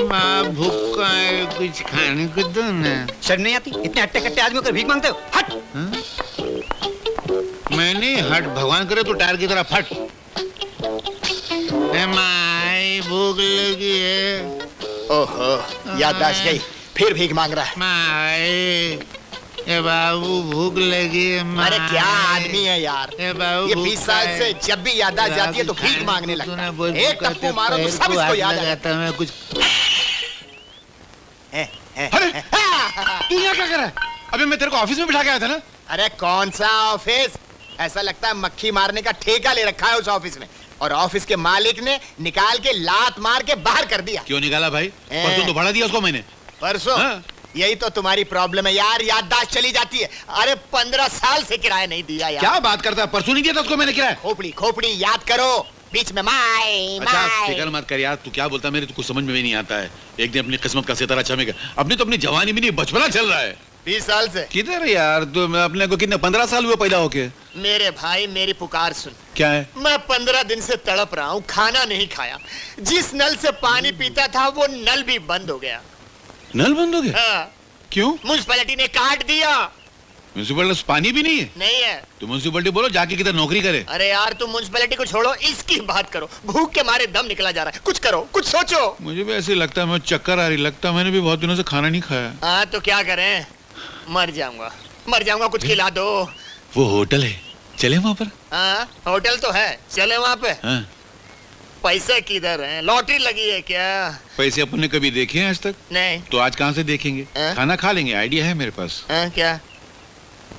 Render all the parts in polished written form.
माँ भूखा है, कुछ खाने को दो ना। शर्म नहीं आती? इतने हट्टे कट्टे आदमी होकर भीख मांगते हो? हट! मैं नहीं हट, भगवान करे तो टायर की तरह फट। माँ भूख लगी है। ओहो, याददाश्त गई, फिर भीख मांग रहा है। माँ ए बाबू भूख लगी है। अरे क्या आदमी है यार, ये 20 साल से जब भी याददाश्त जाती है तो भीख मांगने लगता है। एक टप्पू मारो तो सब इसको याद आ जाता है। कुछ अरे तू यहाँ क्या कर रहा है? अबे मैं तेरे को ऑफिस में बिठा के आया था ना। अरे कौन सा ऑफिस? ऐसा लगता है मक्खी मारने का ठेका ले रखा है उस ऑफिस में, और ऑफिस के मालिक ने निकाल के लात मार के बाहर कर दिया। क्यों निकाला भाई? परसों तो बढ़ा दिया उसको मैंने। परसों? यही तो तुम्हारी प्रॉब्लम है यार, याददाश्त चली जाती है। अरे 15 साल से किराया नहीं दिया यार। क्या बात करता है? परसों नहीं दिया था उसको मैंने किराया। खोपड़ी खोपड़ी याद करो, बीच में माई। अच्छा फिक्र मत कर यार, तू क्या बोलता है मेरे तो कुछ समझ में भी नहीं आता है। एक दिन अपनी किस्मत का सितारा चमकेगा। अपनी तो अपनी जवानी भी नहीं, बचपना चल रहा है। 20 साल से किधर यार? तो अपने को कितने 15 साल हुए पैदा होके। मेरे भाई मेरी पुकार सुन। क्या है? मैं 15 दिन से तड़प रहा हूँ, खाना नहीं खाया। जिस नल से पानी पीता था वो नल भी बंद हो गया। नल बंद हो गया? हाँ। क्यों? म्युनिसिपैलिटी ने काट दिया। म्युनिसिपैलिटी पानी भी नहीं है? नहीं है। तो म्युनिसिपैलिटी बोलो जाके किधर नौकरी करे। अरे यार तुम म्युनिसिपैलिटी को छोड़ो, इसकी बात करो। भूख के मारे दम निकला जा रहा है, कुछ करो, कुछ सोचो। मुझे भी ऐसे लगता है, मैं चक्कर आ रही लगता है, मैंने भी बहुत दिनों से खाना नहीं खाया। हाँ तो क्या करें, मर जाऊंगा, कुछ खिला दो। वो होटल है, चले वहाँ पर? हाँ होटल तो है, चले वहाँ पे। हाँ। पैसे किधर हैं? लॉटरी लगी है क्या? पैसे अपन ने कभी देखे हैं आज तक? नहीं। तो आज कहाँ से देखेंगे? खाना खा लेंगे, आइडिया है मेरे पास। क्या?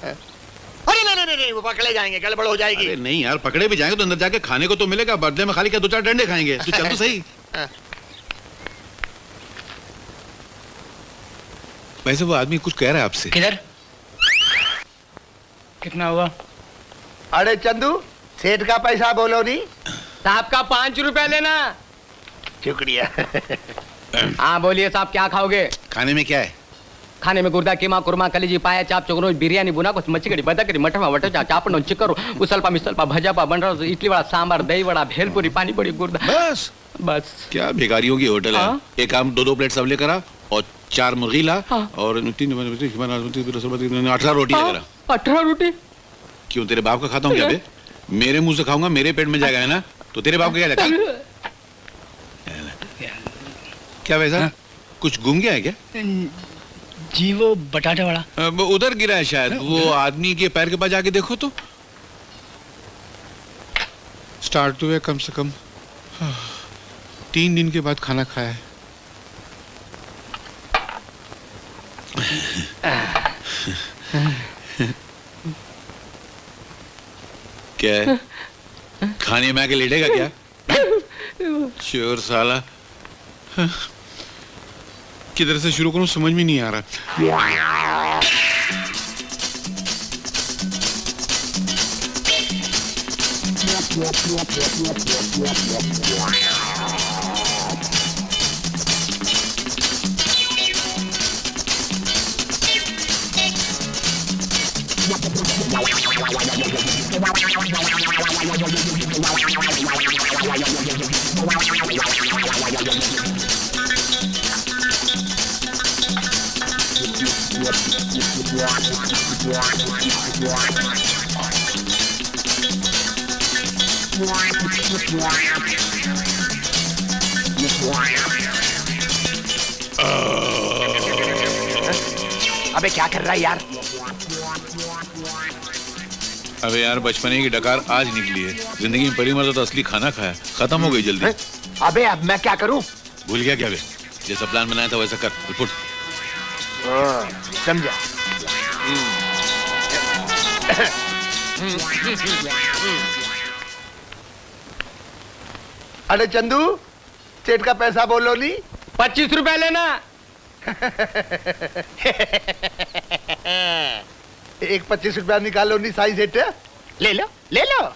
अरे नहीं, वो पकड़े जाएंगे, गड़बड़ हो जाएगी। अरे नहीं यार, पकड़े भी जाएंगे तो अंदर जाके खाने को तो मिलेगा। बदले में खाली क्या 2-4 डंडे खाएंगे? तू चल तो सही। वैसे वो आदमी कुछ कह रहा है आपसे। किधर? कितना हुआ? अरे चंदू, सेठ का पैसा बोलो नहीं। साहब का 5 रुपए लेना। शुक्रिया। हाँ बोलिए साहब, क्या खाओगे? खाने में क्या है? खाने में गुर्दा, कीमा, कुरमा, कलेजी, पाया, चाप, चोगनोज, बिरयानी, बुना कुछ, मच्छी, बदकरी, मटन, वटचा, चापन, चिकरू, उसलपा, मिसलपा, भजापा, बंडरा, इडली वड़ा, सांबर, दही वड़ा, भेलपुरी, पानी बड़ी, गुर्दा। बस क्या भिखारियों की होटल है। एक काम 2-2 प्लेट सब लेकर आ और 4 मुर्गी ला और 18 रोटी लेकर आ। 18 रोटी? क्यों तेरे बाप का खाता हूँ क्या बे? मेरे मुंह से खाऊंगा, मेरे पेट में जाएगा है ना, तो तेरे बाप का क्या जाएगा? क्या वैसा कुछ घूम गया है क्या? जी वो बटाटा वाला उधर गिरा है शायद। वो आदमी के पैर के पास जाके देखो तो। स्टार्ट हुए कम से कम 3 दिन के बाद खाना खाया है। क्या है? खाने में आके लेटेगा क्या? चोर साला। किधर से शुरू करूं समझ में नहीं आ रहा। अबे क्या कर रहा है यार? अबे यार बचपने की डकार आज निकली है। जिंदगी में पहली मर्तबा तो असली खाना खाया, खत्म हो गई जल्दी। अबे अब मैं क्या करूं? भूल गया क्या बे? जैसा प्लान बनाया था वैसा कर। रिपोर्ट समझा। अरे चंदू, सेठ का पैसा बोलो नहीं। 25 रुपए लेना। एक 25 रुपया निकालो नहीं साई सेठ। ले लो ले लो।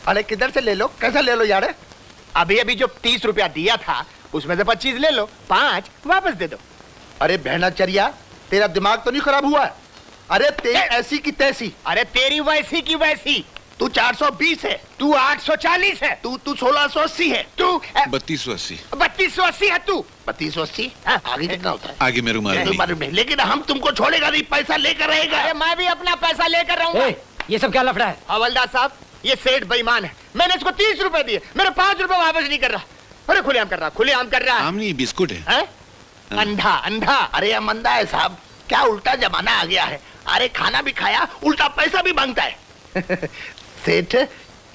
अरे किधर से ले लो? कैसा ले लो यार? अभी अभी जो 30 रुपया दिया था उसमें से 25 ले लो, 5 वापस दे दो। अरे बहनाचर्या, तेरा दिमाग तो नहीं खराब हुआ? अरे तेरी ऐसी की तैसी। अरे तेरी वैसी की वैसी। तू 420 है, तू 840 है, तू 1680 है, तू 3280। 3280 है, तू 3280। आगे कितना होता है? आगे मेरे को मालूम कोई नहीं। मालूम नहीं, लेकिन हम तुमको छोड़ेगा नहीं, पैसा लेकर रहेगा। अरे मैं भी अपना पैसा लेकर रहूंगा। ये सब क्या लफड़ा है? हवलदार साहब, ये सेठ बेईमान है। मैंने इसको 30 रुपए दिए, मेरे 5 रुपए वापस नहीं कर रहा। अरे खुलेआम कर रहा, खुलेआम कर रहा है। आम नहीं, बिस्कुट है। हैं? अंधा अंधा। अरे ये मंदा है साहब, क्या उल्टा जमाना आ गया है। अरे खाना भी खाया, उल्टा पैसा भी मांगता है। सेठ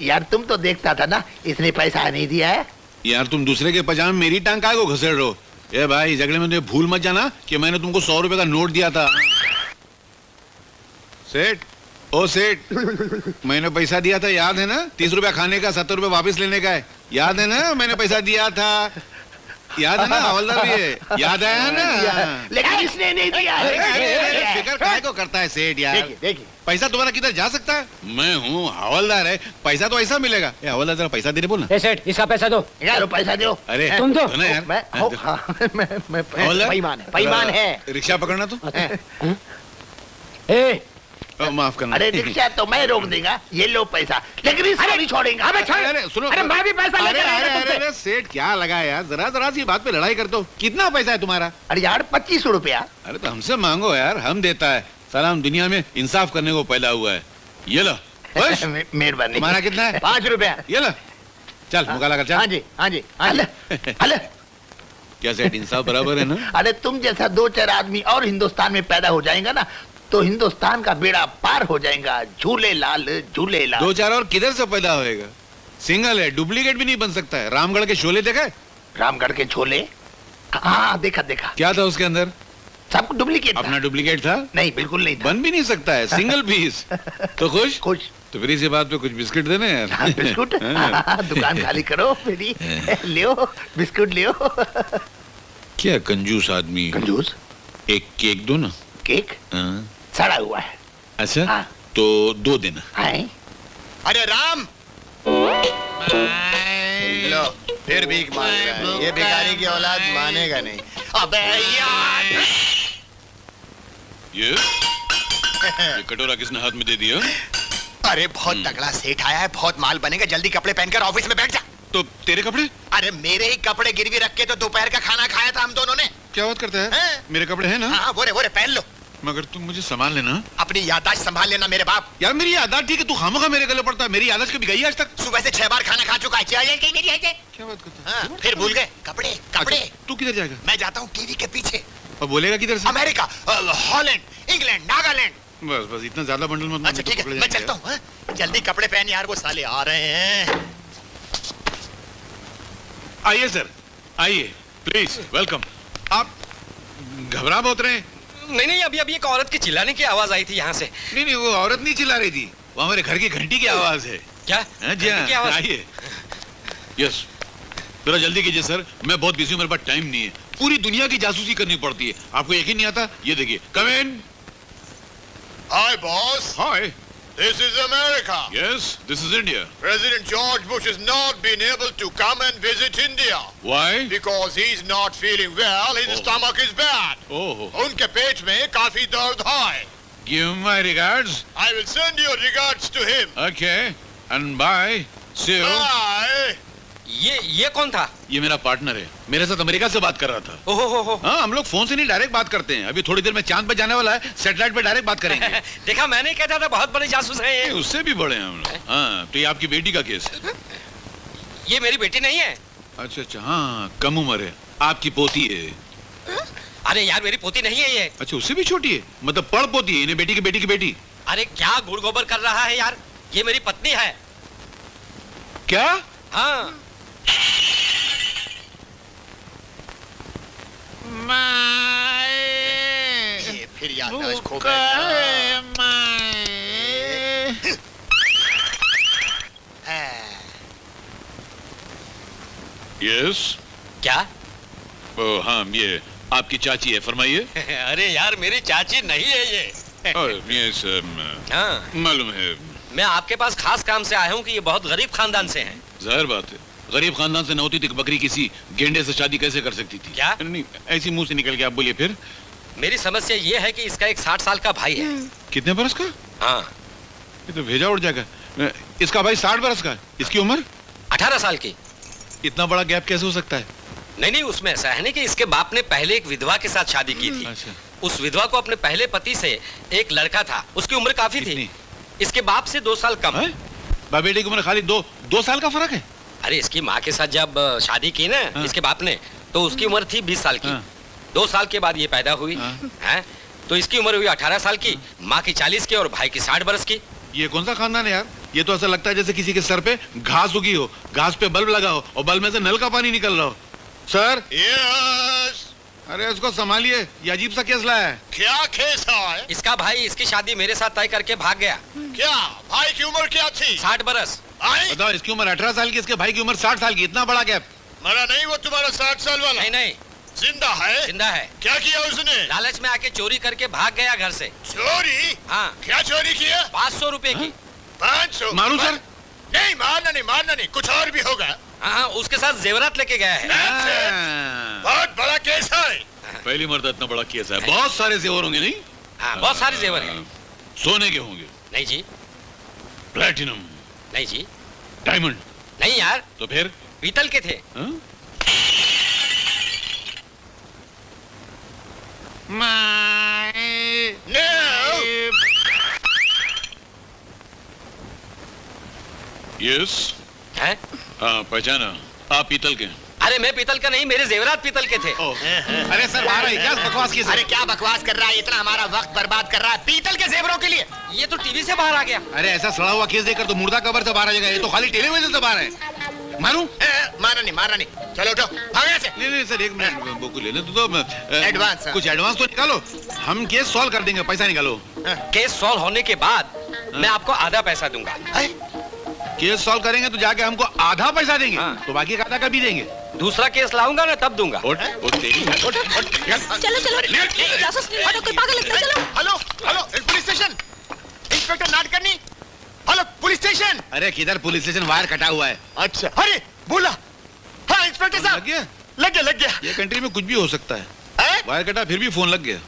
यार, तुम तो देखता था ना, इसने पैसा नहीं दिया है। यार तुम दूसरे के पजामे मेरी टांग काय को घसेड़ रहे हो? ए भाई, झगड़े में तुम्हें भूल मत जाना कि मैंने तुमको 100 रुपए का नोट दिया था। सेठ, ओ सेठ, मैंने पैसा दिया था, याद है ना? 30 रुपया खाने का, 70 रुपए वापस लेने का है, याद है ना? मैंने पैसा दिया था, याद है ना? हवलदार भी है, याद है ना? लेकिन इसने नहीं दिया अरे, अरे, अरे, है। फिकर काहे को करता है सेठ यार? देखिए देखिए, पैसा तुम्हारा किधर जा सकता है? मैं हूँ हवलदार है, पैसा तो ऐसा मिलेगा। ए हवलदार, जरा पैसा देने बोल ना। ए सेठ, इसका पैसा दो। चलो पैसा दो। अरे तुम दो। ना यार। मैं हवलदार, बेईमान है, बेईमान है। रिक्शा पकड़ना तो। ए माफ करना। अरे रिक्शा तो मैं रोक देगा, ये लो पैसा, लेकिन इसको नहीं छोड़ेंगे। अबे छोड़। अरे सुनो, अरे मैं भी पैसा अरे लेकर आया अरे तुमसे। अरे सेठ, क्या लगा यार? जरा सी बात पे लड़ाई करते हो। कितना पैसा है तुम्हारा? अरे यार 25 रुपया। अरे तो हमसे मांगो यार, हम देता है। साला हम दुनिया में इंसाफ करने को पैदा हुआ है। ये लो। खुश? मेहरबानी। तुम्हारा कितना है? 5 रुपया। ये लो, चल मुकाला कर, हाँ चल। जी हाँ जी हाँ अले, जी। अले। क्या सेठ, इंसाफ बराबर है ना? अरे तुम जैसा 2-4 आदमी और हिंदुस्तान में पैदा हो जाएगा ना, तो हिंदुस्तान का बेड़ा पार हो जाएगा। झूले लाल, झूले लाल। 2-4 और किधर से पैदा होएगा? सिंगल है, डुप्लीकेट भी नहीं बन सकता है। रामगढ़ के शोले देखा है? रामगढ़ के छोले, हाँ देखा देखा। क्या था उसके अंदर? सब डुप्लीकेट अपना था। डुप्लीकेट था? नहीं, बिल्कुल नहीं था। बन भी नहीं सकता है, सिंगल पीस। तो खुश? कुछ तो फिर इसी बात पे कुछ बिस्किट देने हाँ, यार। बिस्कुट। हाँ। दुकान खाली करो मेरी, लियो बिस्कुट लियो। क्या कंजूस आदमी। कंजूस। एक केक दो ना। केक हाँ। सड़ा हुआ है। अच्छा, हाँ। तो 2 देना। हैं? अरे राम, लो फिर भीख मांग रहा है। ये भिखारी की औलाद मानेगा नहीं। अबे यार, ये कटोरा किसने हाथ में दे दिया? अरे बहुत तगड़ा सेठ आया है, बहुत माल बनेगा। जल्दी कपड़े पहनकर ऑफिस में बैठ जा। तो तेरे कपड़े? अरे मेरे ही कपड़े गिरवी रख के तो दोपहर का खाना खाया था हम दोनों ने। क्या बात करता है? हैं? मेरे कपड़े हैं ना? हाँ बोरे बोरे पहन लो। मगर तुम मुझे संभाल लेना। अपनी याददाश्त संभाल लेना मेरे बाप। यार मेरी याददाश्त ठीक है, तू खामखा मेरे गले पड़ता है। मेरी याददाश्त कभी गई है आज तक? सुबह से 6 बार खाना खा चुका है। चाहिए कहीं मेरी है? क्या बात करता है? हाँ, फिर भूल गए कपड़े कपड़े। अच्छा, तू किधर जाएगा? मैं जाता हूँ टीवी के पीछे। और बोलेगा किधर से? America, Holland, England, Nagaland. बस बस, इतना ज्यादा बंडल मत। अच्छा ठीक है, मैं चलता हूँ। जल्दी कपड़े पहन यार, वो साले आ रहे हैं। आइए सर, आइए प्लीज, वेलकम। आप घबरा बहुत रहे हैं? नहीं नहीं, अभी अभी एक औरत की चिल्लाने की आवाज आई थी यहाँ से। नहीं नहीं, वो औरत नहीं चिल्ला रही थी, वो हमारे घर की घंटी की आवाज है। क्या? हाँ जी, घंटी की आवाज? आइए। यस, जरा जल्दी कीजिए सर, मैं बहुत बिजी हूँ, मेरे पास टाइम नहीं है। पूरी दुनिया की जासूसी करनी पड़ती है, आपको यकीन नहीं आता? ये देखिए, कम इन। Hi boss, hi. this is America. Yes, this is India. President George Bush has not been able to come and visit India why? because he's not feeling well. His stomach is bad. ओह, उनके पेट में काफी दर्द है। Give my regards. I will send your regards to him. Okay, and bye, see you. Bye. ये कौन था? ये मेरा पार्टनर है, मेरे साथ अमेरिका से बात कर रहा था। ओहो हो। हाँ, हम लोग फोन से नहीं, डायरेक्ट बात करते हैं। अभी थोड़ी देर में चांद पे जाने वाला है, सैटेलाइट पे डायरेक्ट बात करेंगे। देखा, मैंने कहता था बहुत बड़े जासूस हैं ये। उससे भी बड़े हैं हम लोग। हाँ, तो ये आपकी बेटी का केस है? ये मेरी बेटी नहीं है। अच्छा अच्छा, हाँ, कम उम्र है, आपकी पोती है। अरे यार, मेरी पोती नहीं है ये। अच्छा, उससे भी छोटी है, मतलब पड़ पोती है, इन्हें बेटी की बेटी की बेटी। अरे क्या गुड़ गोबर कर रहा है यार, ये मेरी पत्नी है। क्या? हाँ। ये फिर याददाश्त खो भूखा बैठा। है माए। यस। क्या? हाँ, ये आपकी चाची है, फरमाइए। अरे यार, मेरी चाची नहीं है ये। यस, हाँ, मालूम है। मैं आपके पास खास काम से आया हूँ कि ये बहुत गरीब खानदान से हैं। जाहिर बात है, गरीब खानदान से न होती तो बकरी किसी गेंडे से शादी कैसे कर सकती थी? क्या? नहीं, ऐसी मुंह से निकल के आप बोलिए फिर। मेरी समस्या ये है कि इसका एक 60 साल का भाई है। कितने बरस का? हाँ। ये तो भेजा उड़ जाएगा। इसका भाई 60 बरस का है, इसकी उम्र 18 साल की। इतना बड़ा गैप कैसे हो सकता है? नहीं नहीं, उसमें ऐसा है ना कि इसके बाप ने पहले एक विधवा के साथ शादी की थी। अच्छा। उस विधवा को अपने पहले पति से एक लड़का था, उसकी उम्र काफी थी। कितनी? इसके बाप से 2 साल कम। बाप बेटे की उम्र खाली दो साल का फर्क है। अरे इसकी माँ के साथ जब शादी की ना इसके बाप ने, तो उसकी उम्र थी 20 साल की। 2 साल के बाद ये पैदा हुई है, तो इसकी उम्र हुई 18 साल की, माँ की 40 की और भाई की 60 बरस की। ये कौन सा खानदान है यार? ये तो ऐसा लगता है जैसे किसी के सर पे घास उगी हो, घास पे बल्ब लगा हो और बल्ब में से नल का पानी निकल रहा हो। सर। यस। अरे उसको संभालिए, ये अजीब सा केस लाया है। क्या केस है? इसका भाई इसकी शादी मेरे साथ तय करके भाग गया। क्या भाई की उम्र क्या थी? 60 बरस। बताओ, इसकी उम्र 18 साल की, इसके भाई की उम्र 60 साल की, इतना बड़ा गैप। मरा नहीं वो तुम्हारा 60 साल वाला? नहीं नहीं, जिंदा है? जिंदा है। क्या किया उसने? लालच में आके चोरी करके भाग गया घर से। चोरी? हाँ। क्या चोरी किया? 500 रुपए की। 500? मारू सर? नहीं मारना नहीं, कुछ और भी होगा। हाँ, उसके साथ जेवरात लेके गया है। बहुत बड़ा केस है। पहली मर्द इतना बड़ा केस है, बहुत सारे जेवर होंगे नहीं? हाँ, बहुत सारे जेवर हैं। सोने के होंगे? नहीं जी। प्लेटिनम? नहीं जी। डायमंड? नहीं यार। तो फिर? पीतल के थे। यस। हैं? हाँ, पहचाना। आप पीतल के? अरे मैं पीतल का नहीं, मेरे जेवरात पीतल के थे। अरे सर बाहर आई, क्या बकवास की? अरे क्या बकवास कर रहा है? इतना हमारा वक्त बर्बाद कर रहा है पीतल के जेवरों के लिए। ये तो टीवी से बाहर आ गया। अरे ऐसा सड़ा हुआ केस देखकर तो मुर्दा कबर से बाहर आ जाएगा, ये तो खाली टेलीविजन से बाहर है। मारूं? मारना नहीं। चलो उठो, भागो यहाँ से। नहीं सर, एक मिनट वो लेने तो एडवांस कुछ एडवांस तो निकालो, हम केस सॉल्व कर देंगे, पैसा निकालो। केस सॉल्व होने के बाद मैं आपको आधा पैसा दूंगा। केस सॉल्व करेंगे तो जाके हमको आधा पैसा देंगे, तो बाकी का आधा कभी देंगे? दूसरा केस लाऊंगा ना तब दूंगा। चलो जासूस कोई पागल लगता है, चलो। Hello police station, inspector Natkarni. Hello police station. अरे किधर पुलिस स्टेशन? वायर कटा हुआ है। अच्छा, अरे बोला। हाँ इंस्पेक्टर साहब। लग गया? लग गया। ये कंट्री में कुछ भी हो सकता है। वायर कटा फिर भी फोन लग गया।